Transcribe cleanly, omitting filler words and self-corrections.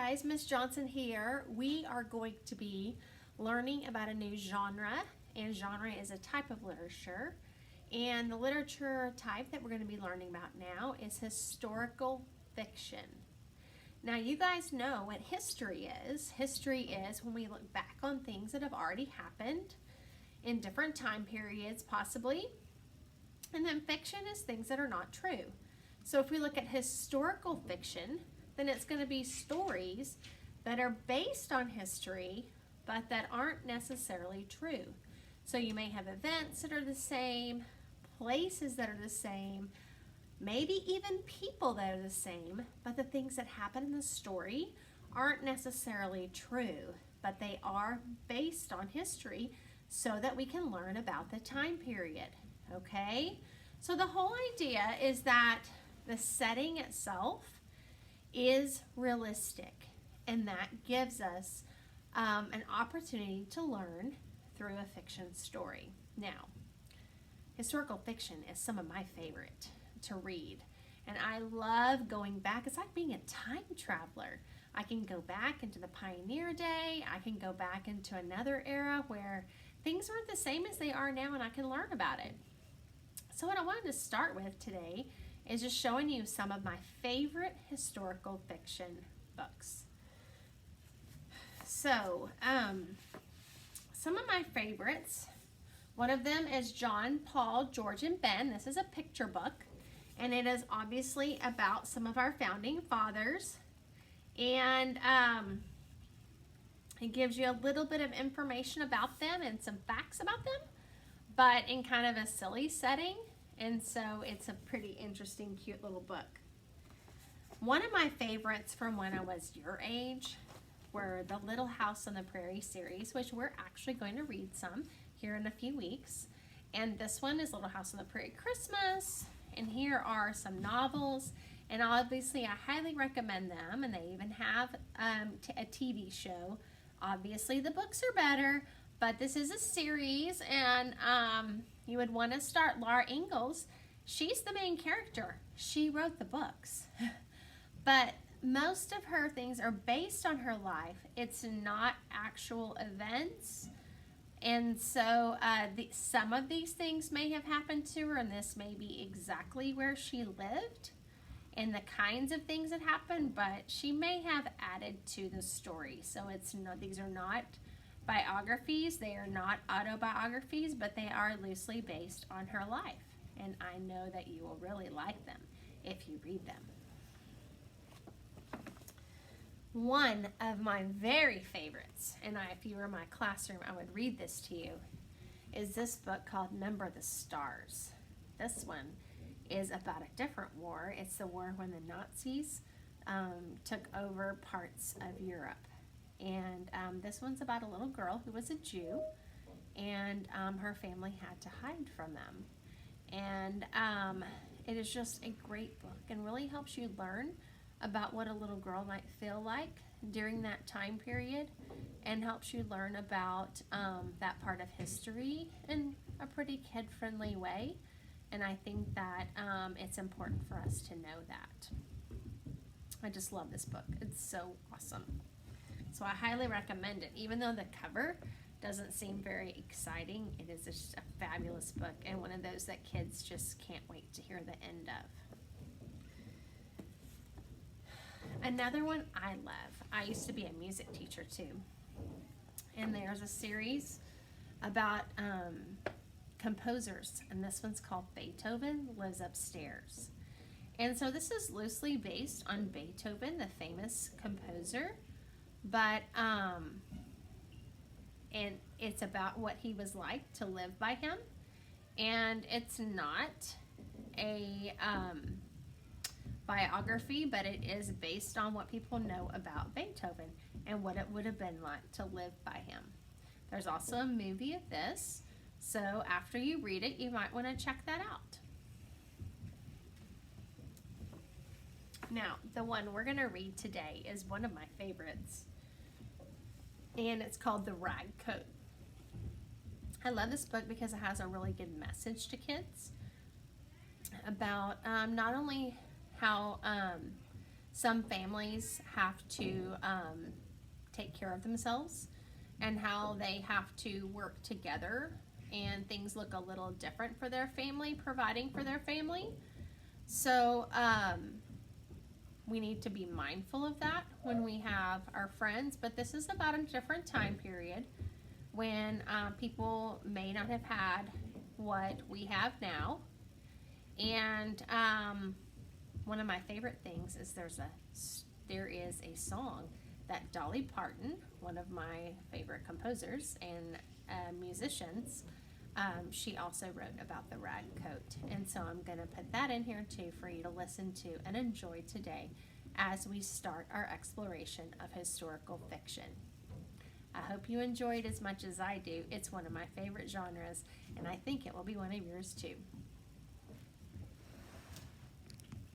guys, Miss Johnson here. We are going to be learning about a new genre, and genre is a type of literature. And the literature type that we're going to be learning about now is historical fiction. Now, you guys know what history is. History is when we look back on things that have already happened in different time periods, possibly. And then fiction is things that are not true. So if we look at historical fiction, then it's going to be stories that are based on history, but that aren't necessarily true. So you may have events that are the same, places that are the same, maybe even people that are the same, but the things that happen in the story aren't necessarily true, but they are based on history so that we can learn about the time period, okay? So the whole idea is that the setting itself is realistic, and that gives us an opportunity to learn through a fiction story. Now, historical fiction is some of my favorite to read, and I love going back. It's like being a time traveler. I can go back into the pioneer day. I can go back into another era where things aren't the same as they are now, and I can learn about it. So what I wanted to start with today is just showing you some of my favorite historical fiction books. So, some of my favorites, one of them is John, Paul, George, and Ben. This is a picture book, and it is obviously about some of our founding fathers, and it gives you a little bit of information about them and some facts about them, but in kind of a silly setting. And so it's a pretty interesting, cute little book. One of my favorites from when I was your age were the Little House on the Prairie series, which we're actually going to read some here in a few weeks. And this one is Little House on the Prairie Christmas. And here are some novels. And obviously I highly recommend them. And they even have a TV show. Obviously the books are better, but this is a series, and you would want to start Laura Ingalls. She's the main character. She wrote the books. But most of her things are based on her life. It's not actual events. And so some of these things may have happened to her, and this may be exactly where she lived and the kinds of things that happened, but she may have added to the story. So these are not biographies, they are not autobiographies, but they are loosely based on her life. And I know that you will really like them if you read them. One of my very favorites, and if you were in my classroom, I would read this to you, is this book called Member of the Stars. This one is about a different war. It's the war when the Nazis took over parts of Europe. And this one's about a little girl who was a Jew, and her family had to hide from them. And it is just a great book and really helps you learn about what a little girl might feel like during that time period, and helps you learn about that part of history in a pretty kid-friendly way. And I think that it's important for us to know that. I just love this book. It's so awesome. So I highly recommend it. Even though the cover doesn't seem very exciting, it is just a fabulous book, and one of those that kids just can't wait to hear the end of. Another one I love. I used to be a music teacher too. And there's a series about composers, and this one's called Beethoven Lives Upstairs. And so this is loosely based on Beethoven, the famous composer. But, and it's about what he was like to live by him. And it's not a biography, but it is based on what people know about Beethoven and what it would have been like to live by him. There's also a movie of this, so after you read it, you might want to check that out. Now, the one we're going to read today is one of my favorites, and it's called The Rag Coat. I love this book because it has a really good message to kids about not only how some families have to take care of themselves and how they have to work together, and things look a little different for their family, providing for their family. So we need to be mindful of that when we have our friends, but this is about a different time period when people may not have had what we have now. And one of my favorite things is there is a song that Dolly Parton, one of my favorite composers and musicians, she also wrote about the rag coat. And so I'm going to put that in here too for you to listen to and enjoy today as we start our exploration of historical fiction. I hope you enjoyed as much as I do. It's one of my favorite genres, and I think it will be one of yours too.